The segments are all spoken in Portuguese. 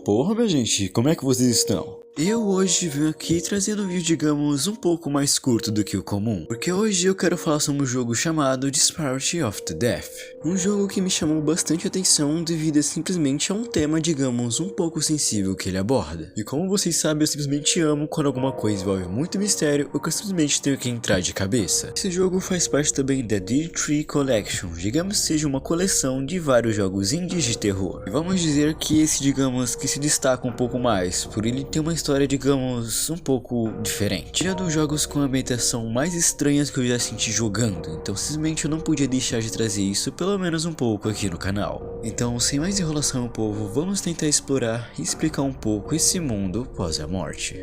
Porra, minha gente, como é que vocês estão? Eu hoje venho aqui trazendo um vídeo, digamos, um pouco mais curto do que o comum, porque hoje eu quero falar sobre um jogo chamado Disparity of the Death. Um jogo que me chamou bastante atenção devido simplesmente a um tema, digamos, um pouco sensível que ele aborda. E como vocês sabem, eu simplesmente amo quando alguma coisa envolve muito mistério ou que eu simplesmente tenho que entrar de cabeça. Esse jogo faz parte também da D3 Collection, digamos seja uma coleção de vários jogos indies de terror. E vamos dizer que esse, digamos, que se destaca um pouco mais, por ele ter uma história, digamos, um pouco diferente. É um dos jogos com a ambientação mais estranhas que eu já senti jogando, então simplesmente eu não podia deixar de trazer isso pelo menos um pouco aqui no canal. Então, sem mais enrolação, povo, vamos tentar explorar e explicar um pouco esse mundo após a morte.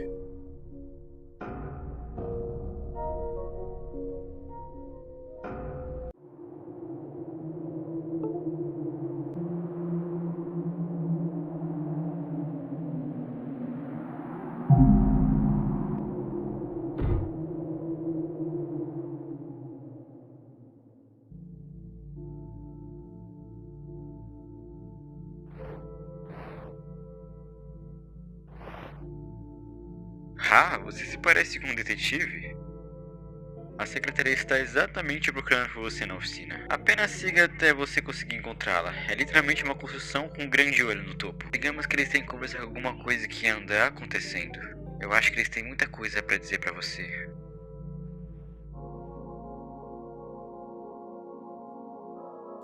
Ah, você se parece com um detetive? A secretaria está exatamente procurando por você na oficina. Apenas siga até você conseguir encontrá-la. É literalmente uma construção com um grande olho no topo. Digamos que eles têm que conversar com alguma coisa que anda acontecendo. Eu acho que eles têm muita coisa para dizer para você.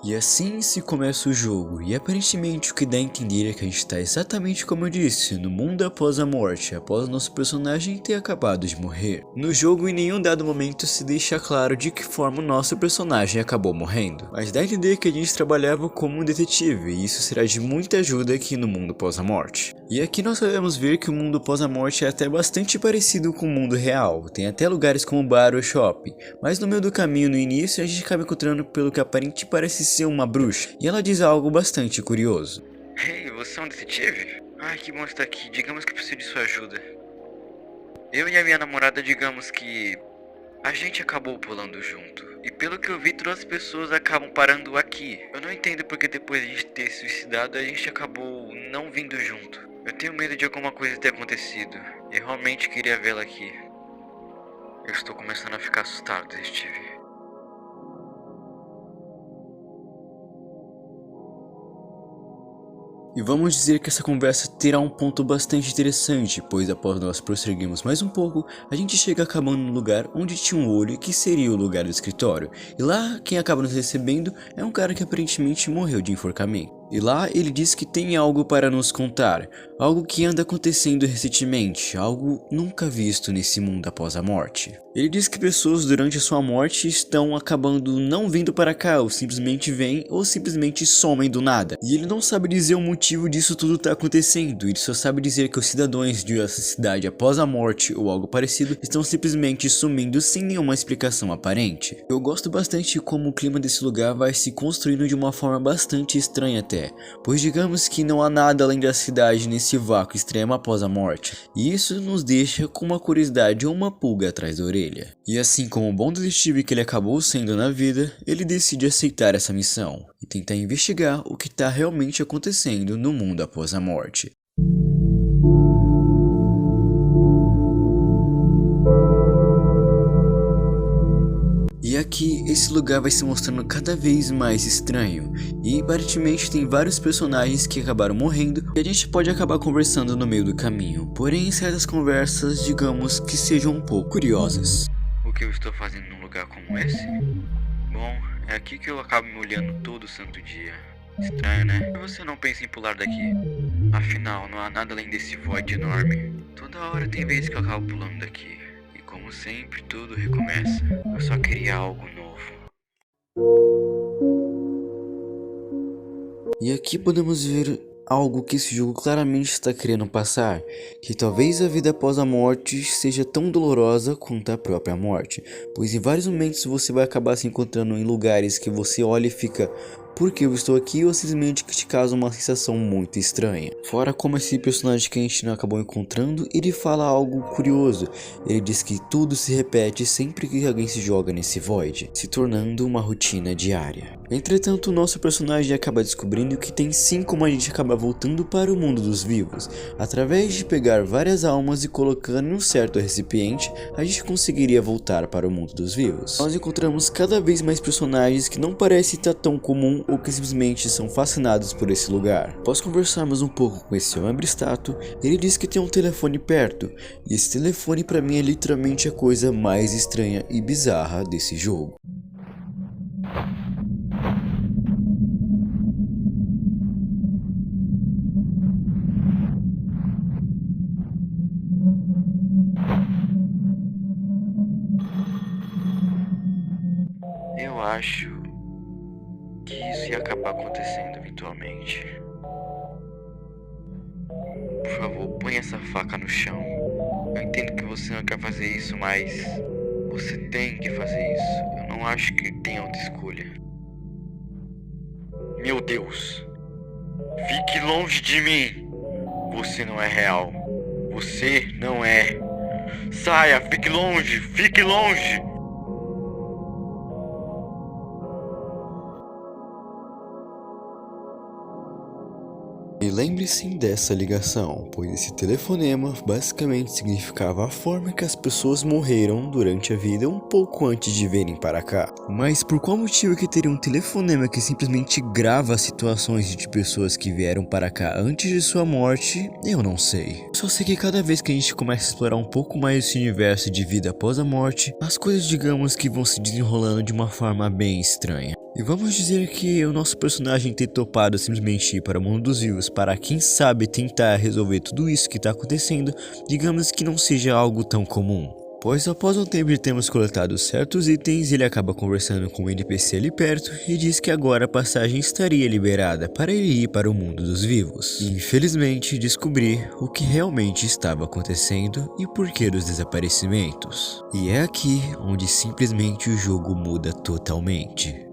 E assim se começa o jogo, e aparentemente o que dá a entender é que a gente está exatamente como eu disse, no mundo após a morte, após nosso personagem ter acabado de morrer. No jogo em nenhum dado momento se deixa claro de que forma o nosso personagem acabou morrendo, mas dá a entender que a gente trabalhava como um detetive, e isso será de muita ajuda aqui no mundo após a morte. E aqui nós podemos ver que o mundo após a morte é até bastante parecido com o mundo real, tem até lugares como bar ou shopping, mas no meio do caminho no início a gente acaba encontrando pelo que aparente parece ser uma bruxa, e ela diz algo bastante curioso. Ei, você é um detetive? Ai, que bom estar aqui. Digamos que preciso de sua ajuda. Eu e a minha namorada, digamos que a gente acabou pulando junto. E pelo que eu vi, todas as pessoas acabam parando aqui. Eu não entendo porque depois de a gente ter se suicidado, a gente acabou não vindo junto. Eu tenho medo de alguma coisa ter acontecido. E realmente queria vê-la aqui. Eu estou começando a ficar assustado, detetive. E vamos dizer que essa conversa terá um ponto bastante interessante, pois após nós prosseguirmos mais um pouco, a gente chega acabando no lugar onde tinha um olho que seria o lugar do escritório. E lá quem acaba nos recebendo é um cara que aparentemente morreu de enforcamento. E lá ele diz que tem algo para nos contar, algo que anda acontecendo recentemente, algo nunca visto nesse mundo após a morte. Ele diz que pessoas durante a sua morte estão acabando não vindo para cá, ou simplesmente vêm, ou simplesmente somem do nada. E ele não sabe dizer o motivo disso tudo tá acontecendo, ele só sabe dizer que os cidadãos de essa cidade após a morte ou algo parecido estão simplesmente sumindo sem nenhuma explicação aparente. Eu gosto bastante de como o clima desse lugar vai se construindo de uma forma bastante estranha até. Pois digamos que não há nada além da cidade nesse vácuo extremo após a morte, e isso nos deixa com uma curiosidade ou uma pulga atrás da orelha. E assim como o bom detetive que ele acabou sendo na vida, ele decide aceitar essa missão e tentar investigar o que está realmente acontecendo no mundo após a morte. E aqui, esse lugar vai se mostrando cada vez mais estranho, e aparentemente tem vários personagens que acabaram morrendo e a gente pode acabar conversando no meio do caminho, porém certas conversas, digamos que sejam um pouco curiosas. O que eu estou fazendo num lugar como esse? Bom, é aqui que eu acabo me olhando todo santo dia. Estranho, né? Por que você não pensa em pular daqui? Afinal, não há nada além desse void enorme. Toda hora tem vezes que eu acabo pulando daqui. E como sempre, tudo recomeça. Eu só queria algo novo. E aqui podemos ver algo que esse jogo claramente está querendo passar, que talvez a vida após a morte seja tão dolorosa quanto a própria morte, pois em vários momentos você vai acabar se encontrando em lugares que você olha e fica, por que eu estou aqui ou simplesmente que te causa uma sensação muito estranha. Fora como esse personagem que a gente não acabou encontrando, ele fala algo curioso. Ele diz que tudo se repete sempre que alguém se joga nesse void, se tornando uma rotina diária. Entretanto, o nosso personagem acaba descobrindo que tem sim como a gente acabar voltando para o mundo dos vivos. Através de pegar várias almas e colocando em um certo recipiente, a gente conseguiria voltar para o mundo dos vivos. Nós encontramos cada vez mais personagens que não parecem estar tão comum ou que simplesmente são fascinados por esse lugar. Após conversarmos um pouco com esse homem abstrato, ele diz que tem um telefone perto, e esse telefone para mim é literalmente a coisa mais estranha e bizarra desse jogo. Eu acho que isso ia acabar acontecendo eventualmente. Por favor, põe essa faca no chão. Eu entendo que você não quer fazer isso, mas você tem que fazer isso. Eu não acho que tem outra escolha. Meu Deus! Fique longe de mim! Você não é real. Você não é. Saia, fique longe! Fique longe! E lembre-se dessa ligação, pois esse telefonema basicamente significava a forma que as pessoas morreram durante a vida um pouco antes de virem para cá. Mas por qual motivo que teria um telefonema que simplesmente grava as situações de pessoas que vieram para cá antes de sua morte, eu não sei. Só sei que cada vez que a gente começa a explorar um pouco mais esse universo de vida após a morte, as coisas digamos que vão se desenrolando de uma forma bem estranha. E vamos dizer que o nosso personagem ter topado simplesmente ir para o mundo dos vivos para quem sabe tentar resolver tudo isso que está acontecendo, digamos que não seja algo tão comum. Pois após um tempo de termos coletado certos itens, ele acaba conversando com o NPC ali perto e diz que agora a passagem estaria liberada para ele ir para o mundo dos vivos. E infelizmente descobrir o que realmente estava acontecendo e por que dos desaparecimentos. E é aqui onde simplesmente o jogo muda totalmente.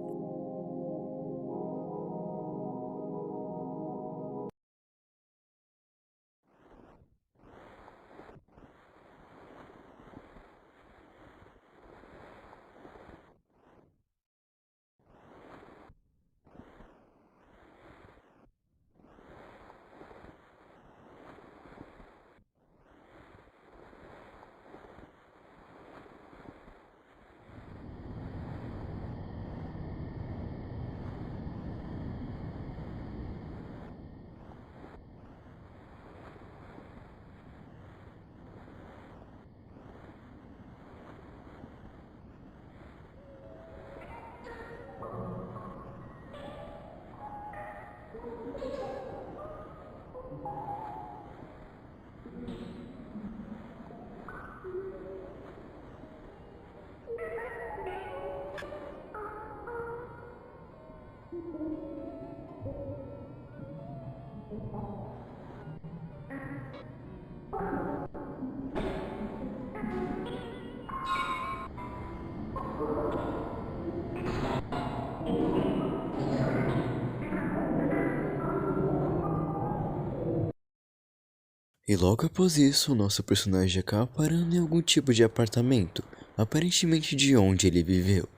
E logo após isso, o nosso personagem acaba parando em algum tipo de apartamento, aparentemente de onde ele viveu,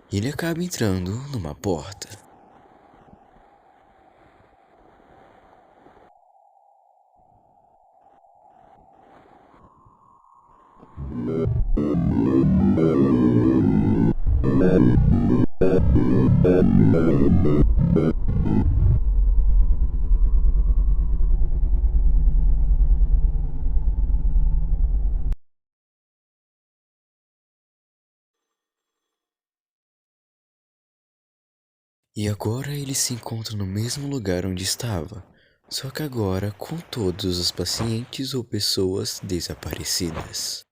e ele acaba entrando numa porta. E agora ele se encontra no mesmo lugar onde estava, só que agora com todos os pacientes ou pessoas desaparecidas.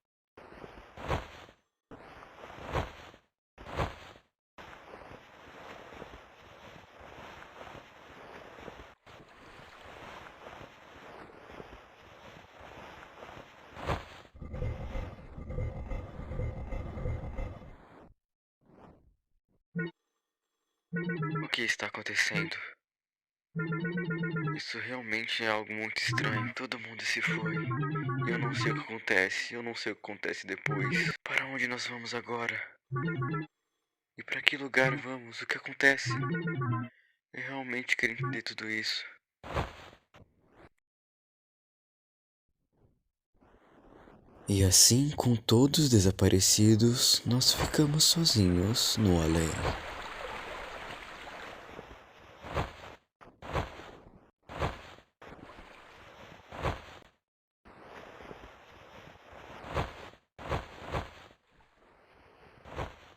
O que está acontecendo? Isso realmente é algo muito estranho. Todo mundo se foi. Eu não sei o que acontece. Eu não sei o que acontece depois. Para onde nós vamos agora? E para que lugar vamos? O que acontece? Eu realmente quero entender tudo isso. E assim, com todos desaparecidos, nós ficamos sozinhos no além.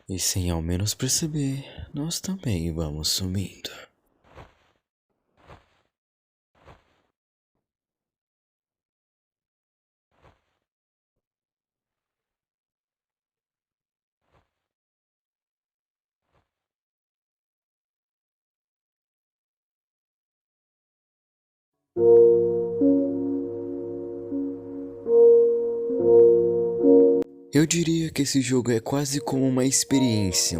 E sem ao menos perceber, nós também vamos sumindo. Eu diria que esse jogo é quase como uma experiência,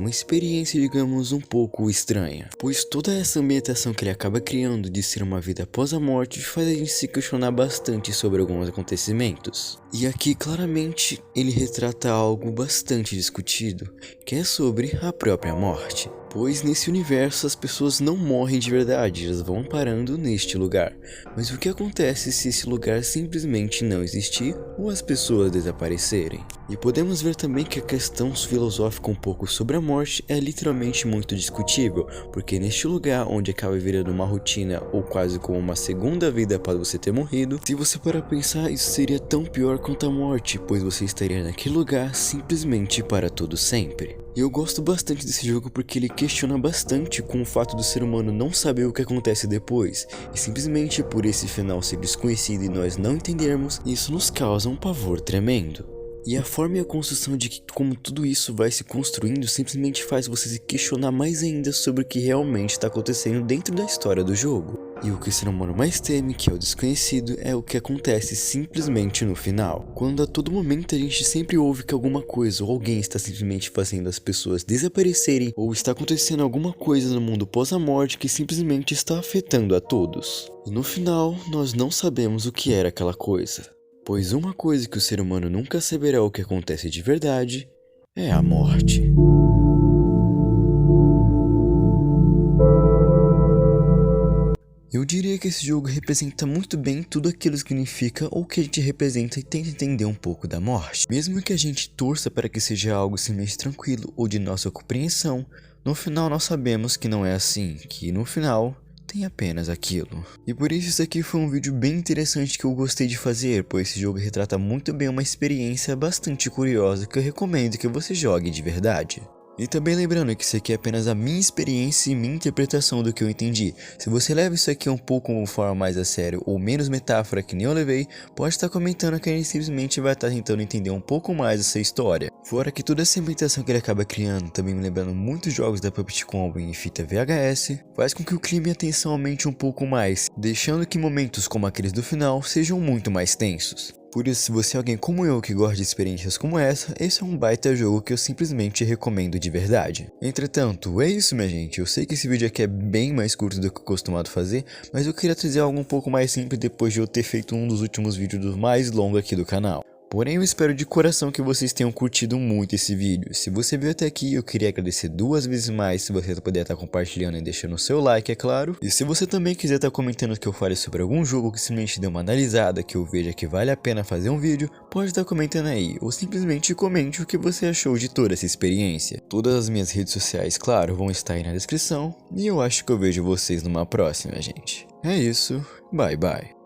digamos um pouco estranha, pois toda essa ambientação que ele acaba criando de ser uma vida após a morte faz a gente se questionar bastante sobre alguns acontecimentos. E aqui claramente ele retrata algo bastante discutido, que é sobre a própria morte. Pois nesse universo as pessoas não morrem de verdade, elas vão parando neste lugar. Mas o que acontece se esse lugar simplesmente não existir ou as pessoas desaparecerem? E podemos ver também que a questão filosófica um pouco sobre a morte é literalmente muito discutível, porque neste lugar onde acaba virando uma rotina ou quase como uma segunda vida após você ter morrido, se você parar a pensar, isso seria tão pior quanto a morte, pois você estaria naquele lugar simplesmente para todo sempre. E eu gosto bastante desse jogo porque ele questiona bastante com o fato do ser humano não saber o que acontece depois, e simplesmente por esse final ser desconhecido e nós não entendermos, isso nos causa um pavor tremendo. E a forma e a construção de como tudo isso vai se construindo simplesmente faz você se questionar mais ainda sobre o que realmente está acontecendo dentro da história do jogo. E o que o ser humano mais teme, que é o desconhecido, é o que acontece simplesmente no final. Quando a todo momento a gente sempre ouve que alguma coisa ou alguém está simplesmente fazendo as pessoas desaparecerem, ou está acontecendo alguma coisa no mundo pós a morte que simplesmente está afetando a todos. E no final, nós não sabemos o que era aquela coisa. Pois uma coisa que o ser humano nunca saberá o que acontece de verdade é a morte. Eu diria que esse jogo representa muito bem tudo aquilo que significa ou que a gente representa e tenta entender um pouco da morte. Mesmo que a gente torça para que seja algo simplesmente tranquilo ou de nossa compreensão, no final nós sabemos que não é assim, que no final tem apenas aquilo. E por isso aqui foi um vídeo bem interessante que eu gostei de fazer, pois esse jogo retrata muito bem uma experiência bastante curiosa que eu recomendo que você jogue de verdade. E também lembrando que isso aqui é apenas a minha experiência e minha interpretação do que eu entendi. Se você leva isso aqui um pouco como forma mais a sério ou menos metáfora que nem eu levei, pode estar comentando que a gente simplesmente vai estar tentando entender um pouco mais essa história. Fora que toda essa ambientação que ele acaba criando, também me lembrando muitos jogos da Puppet Combo em fita VHS, faz com que o clima e a tensão aumente um pouco mais, deixando que momentos como aqueles do final sejam muito mais tensos. Por isso, se você é alguém como eu que gosta de experiências como essa, esse é um baita jogo que eu simplesmente recomendo de verdade. Entretanto, é isso minha gente, eu sei que esse vídeo aqui é bem mais curto do que eu costumado fazer, mas eu queria trazer algo um pouco mais simples depois de eu ter feito um dos últimos vídeos mais longos aqui do canal. Porém, eu espero de coração que vocês tenham curtido muito esse vídeo. Se você viu até aqui, eu queria agradecer 2 vezes mais se você puder estar compartilhando e deixando o seu like, é claro. E se você também quiser estar comentando que eu fale sobre algum jogo que simplesmente dê uma analisada, que eu veja que vale a pena fazer um vídeo, pode estar comentando aí, ou simplesmente comente o que você achou de toda essa experiência. Todas as minhas redes sociais, claro, vão estar aí na descrição, e eu acho que eu vejo vocês numa próxima, gente. É isso, bye bye.